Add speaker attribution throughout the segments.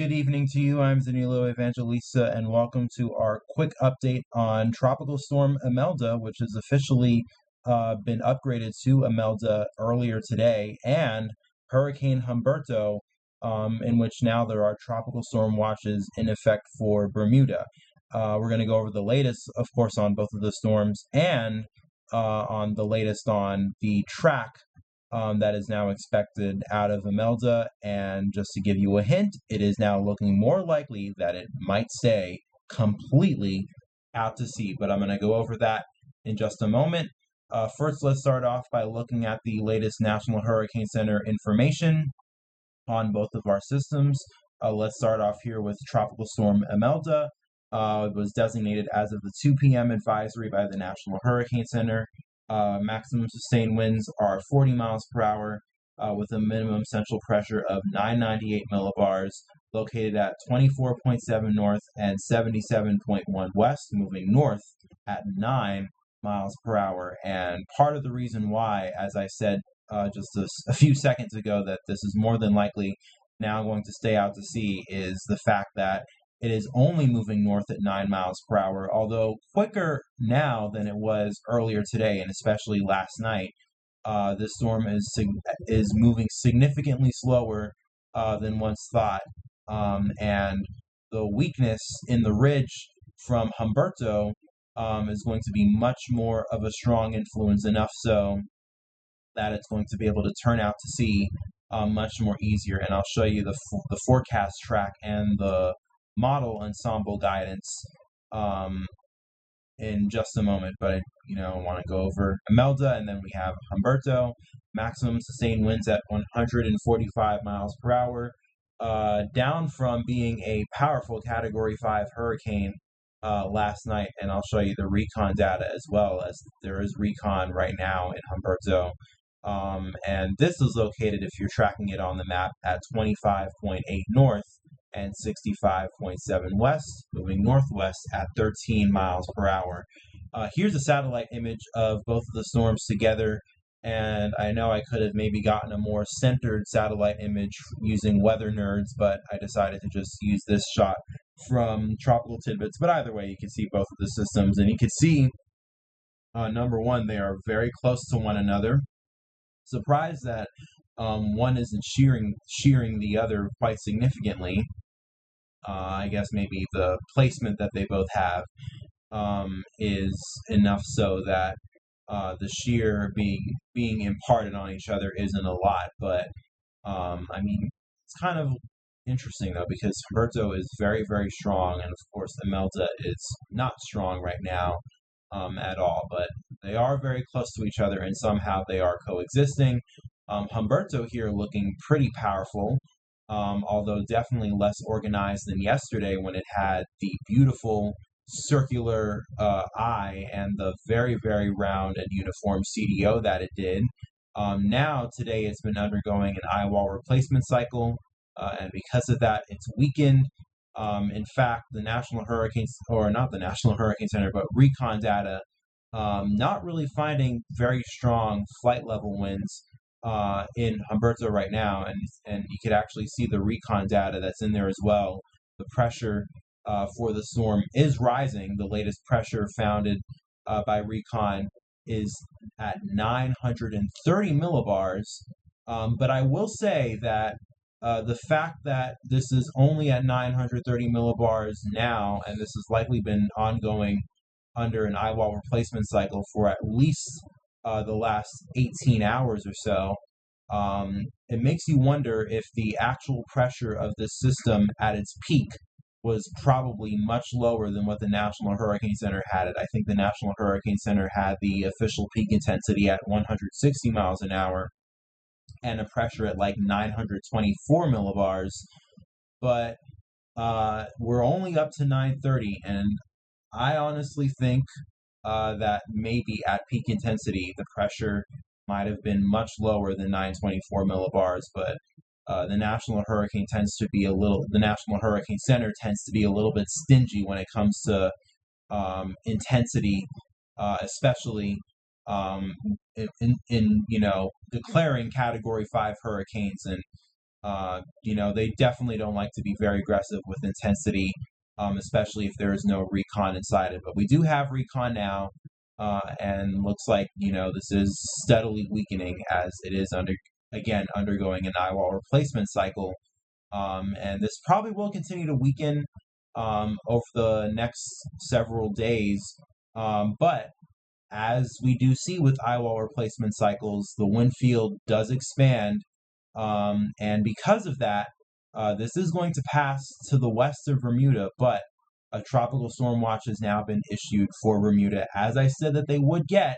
Speaker 1: Good evening to you. I'm Danilo Evangelista, and welcome to our quick update on Tropical Storm Imelda, which has officially been upgraded to Imelda earlier today, and Hurricane Humberto, in which now there are tropical storm watches in effect for Bermuda. We're going to go over the latest, of course, on both of the storms and on the latest on the track that is now expected out of Imelda. And just to give you a hint, it is now looking more likely that it might stay completely out to sea. But I'm going to go over that in just a moment. First, let's start off by looking at the latest National Hurricane Center information on both of our systems. Let's start off here with Tropical Storm Imelda. It was designated as of the 2 p.m. advisory by the National Hurricane Center. Maximum sustained winds are 40 miles per hour with a minimum central pressure of 998 millibars, located at 24.7 north and 77.1 west, moving north at 9 miles per hour. And part of the reason why, as I said just a few seconds ago, that this is more than likely now going to stay out to sea is the fact that it is only moving north at 9 miles per hour, although quicker now than it was earlier today, and especially last night. This storm is moving significantly slower than once thought, and the weakness in the ridge from Humberto is going to be much more of a strong influence, enough so that it's going to be able to turn out to sea much more easier. And I'll show you the forecast track and the model ensemble guidance in just a moment, but I want to go over Imelda, and then we have Humberto. Maximum sustained winds at 145 miles per hour, down from being a powerful Category 5 hurricane last night, and I'll show you the recon data as well, as there is recon right now in Humberto. And this is located, if you're tracking it on the map, at 25.8 north and 65.7 west, moving northwest at 13 miles per hour. Here's a satellite image of both of the storms together, and I know I could have maybe gotten a more centered satellite image using Weather Nerds, but I decided to just use this shot from Tropical Tidbits. But either way, you can see both of the systems, and you can see, number one, they are very close to one another. Surprised that one isn't shearing the other quite significantly. I guess maybe the placement that they both have is enough so that the shear being imparted on each other isn't a lot. But I mean, it's kind of interesting though, because Humberto is very, very strong, and of course Imelda is not strong right now at all. But they are very close to each other, and somehow they are coexisting. Humberto here looking pretty powerful. Although definitely less organized than yesterday, when it had the beautiful circular eye and the very, very round and uniform CDO that it did. Now, today, it's been undergoing an eye wall replacement cycle, and because of that, it's weakened. In fact, the National Hurricanes, or not the National Hurricane Center, but recon data, not really finding very strong flight level winds in Humberto right now, and you could actually see the recon data that's in there as well. The pressure for the storm is rising. The latest pressure founded by recon is at 930 millibars. But I will say that the fact that this is only at 930 millibars now, and this has likely been ongoing under an eye wall replacement cycle for at least the last 18 hours or so, it makes you wonder if the actual pressure of this system at its peak was probably much lower than what the National Hurricane Center had it. I think the National Hurricane Center had the official peak intensity at 160 miles an hour and a pressure at like 924 millibars, but we're only up to 930, and I honestly think that maybe at peak intensity, the pressure might have been much lower than 924 millibars, but the National Hurricane Center tends to be a little bit stingy when it comes to intensity, especially in declaring Category 5 hurricanes. And They definitely don't like to be very aggressive with intensity, especially if there is no recon inside it. But we do have recon now, and looks like this is steadily weakening as it is undergoing an eyewall replacement cycle, and this probably will continue to weaken over the next several days. But as we do see with eyewall replacement cycles, the wind field does expand, and because of that, this is going to pass to the west of Bermuda, but a tropical storm watch has now been issued for Bermuda, as I said that they would get,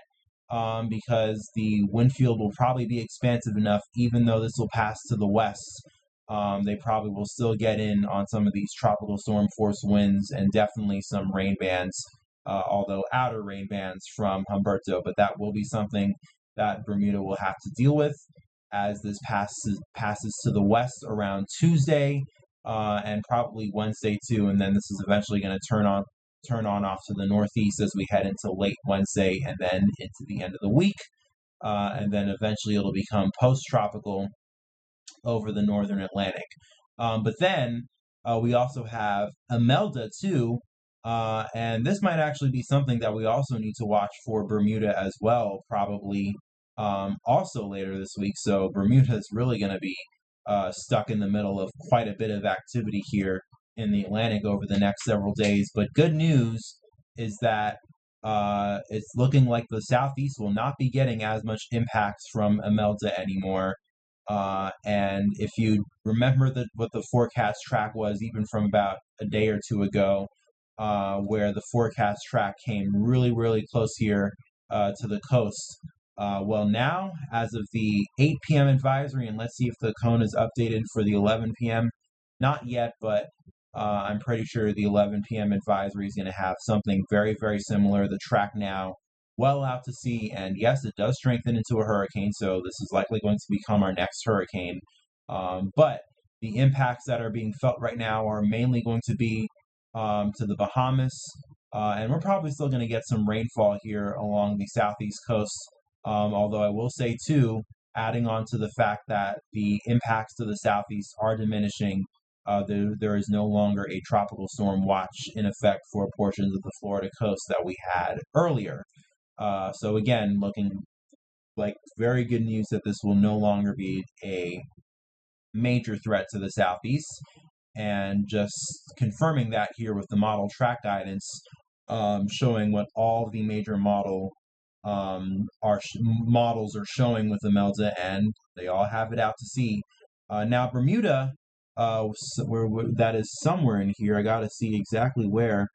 Speaker 1: because the wind field will probably be expansive enough, even though this will pass to the west. They probably will still get in on some of these tropical storm force winds and definitely some rain bands, although outer rain bands from Humberto, but that will be something that Bermuda will have to deal with as this passes to the west around Tuesday, and probably Wednesday too, and then this is eventually going to turn on off to the northeast as we head into late Wednesday and then into the end of the week, and then eventually it'll become post-tropical over the northern Atlantic. But then we also have Imelda too, and this might actually be something that we also need to watch for Bermuda as well, probably also later this week. So Bermuda is really going to be stuck in the middle of quite a bit of activity here in the Atlantic over the next several days. But good news is that it's looking like the southeast will not be getting as much impacts from Imelda anymore. And if you remember what the forecast track was, even from about a day or two ago, where the forecast track came really, really close here to the coast. Well, now, as of the 8 p.m. advisory, and let's see if the cone is updated for the 11 p.m. Not yet, but I'm pretty sure the 11 p.m. advisory is going to have something very, very similar. The track now well out to sea, and yes, it does strengthen into a hurricane, so this is likely going to become our next hurricane. But the impacts that are being felt right now are mainly going to be to the Bahamas, and we're probably still going to get some rainfall here along the southeast coast. Although I will say too, adding on to the fact that the impacts to the southeast are diminishing, there is no longer a tropical storm watch in effect for portions of the Florida coast that we had earlier. So again, looking like very good news that this will no longer be a major threat to the southeast, and just confirming that here with the model track guidance, showing what all the major models are showing with Imelda, and they all have it out to sea. Now Bermuda, that is somewhere in here. I got to see exactly where.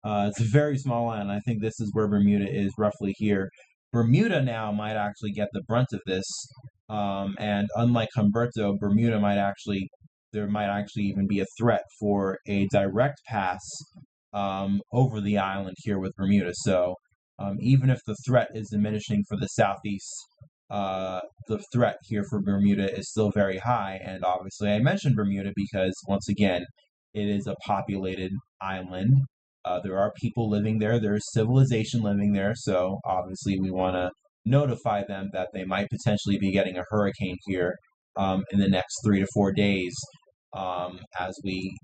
Speaker 1: It's a very small island. I think this is where Bermuda is, roughly here. Bermuda now might actually get the brunt of this, and unlike Humberto, there might actually even be a threat for a direct pass over the island here with Bermuda. So even if the threat is diminishing for the southeast, the threat here for Bermuda is still very high. And obviously I mentioned Bermuda because, once again, it is a populated island. There are people living there. There is civilization living there. So obviously we want to notify them that they might potentially be getting a hurricane here in the next 3 to 4 days, as we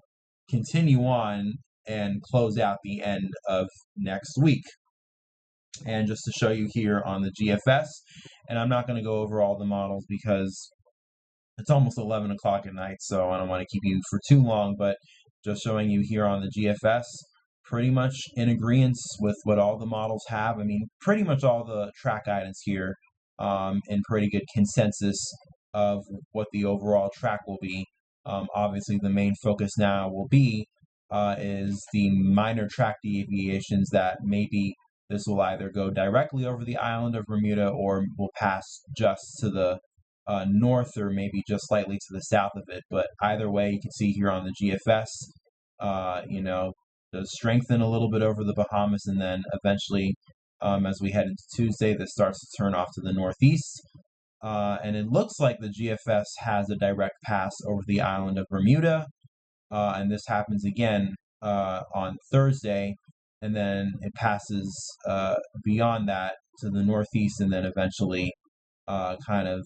Speaker 1: continue on and close out the end of next week. And just to show you here on the GFS, and I'm not going to go over all the models because it's almost 11 o'clock at night, so I don't want to keep you for too long, but just showing you here on the GFS, pretty much in agreement with what all the models have. I mean, pretty much all the track guidance here, in pretty good consensus of what the overall track will be. Obviously, the main focus now will be is the minor track deviations that maybe this will either go directly over the island of Bermuda or will pass just to the north, or maybe just slightly to the south of it. But either way, you can see here on the GFS, does strengthen a little bit over the Bahamas, and then eventually, as we head into Tuesday, this starts to turn off to the northeast. And it looks like the GFS has a direct pass over the island of Bermuda, and this happens again on Thursday, and then it passes beyond that to the northeast, and then eventually kind of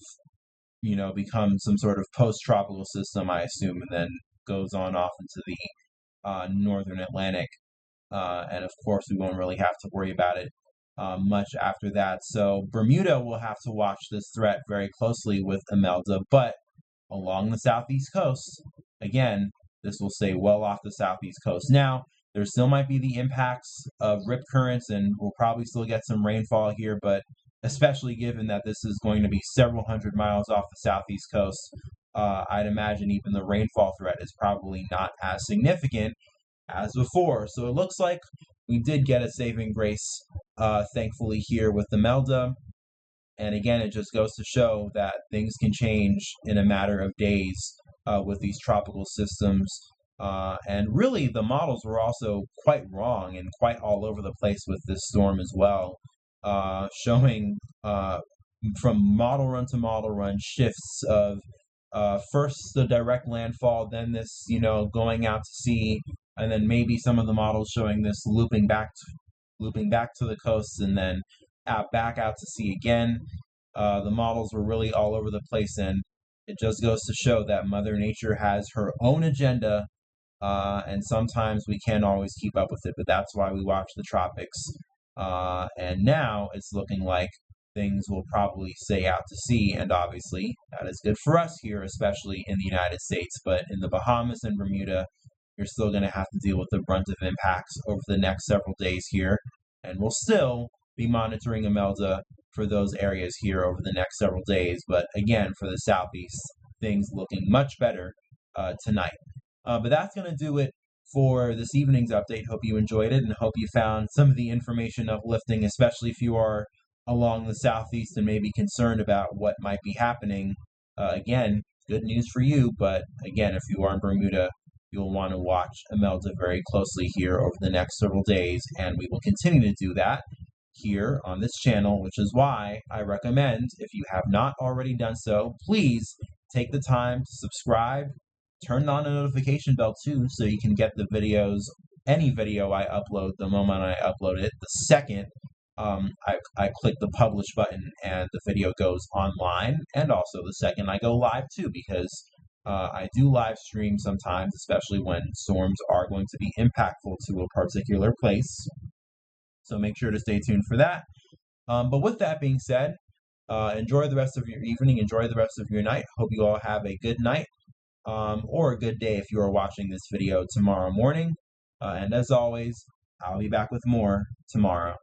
Speaker 1: become some sort of post-tropical system, I assume, and then goes on off into the northern Atlantic. And of course, we won't really have to worry about it much after that. So Bermuda will have to watch this threat very closely with Imelda, but along the southeast coast, again, this will stay well off the southeast coast. Now, there still might be the impacts of rip currents, and we'll probably still get some rainfall here, but especially given that this is going to be several hundred miles off the southeast coast, I'd imagine even the rainfall threat is probably not as significant as before. So it looks like we did get a saving grace, thankfully, here with Imelda. And again, it just goes to show that things can change in a matter of days with these tropical systems. And really, the models were also quite wrong and quite all over the place with this storm as well, showing from model run to model run shifts of first the direct landfall, then this, going out to sea, and then maybe some of the models showing this looping back to the coast, and then back out to sea again. The models were really all over the place, and it just goes to show that Mother Nature has her own agenda, and sometimes we can't always keep up with it, but that's why we watch the tropics. And now it's looking like things will probably stay out to sea, and obviously that is good for us here, especially in the United States. But in the Bahamas and Bermuda, you're still going to have to deal with the brunt of impacts over the next several days here, and we'll still be monitoring Imelda for those areas here over the next several days. But again, for the southeast, things looking much better tonight. But that's going to do it for this evening's update. Hope you enjoyed it, and hope you found some of the information uplifting, especially if you are along the southeast and maybe concerned about what might be happening. Again, good news for you, but again, if you are in Bermuda, you'll want to watch Imelda very closely here over the next several days, and we will continue to do that here on this channel, which is why I recommend, if you have not already done so, please take the time to subscribe, turn on the notification bell too, so you can get the videos, any video I upload, the moment I upload it. The second I click the publish button and the video goes online, and also the second I go live too, because I do live stream sometimes, especially when storms are going to be impactful to a particular place. So make sure to stay tuned for that. But with that being said, enjoy the rest of your evening, enjoy the rest of your night. Hope you all have a good night, or a good day if you are watching this video tomorrow morning. And as always, I'll be back with more tomorrow.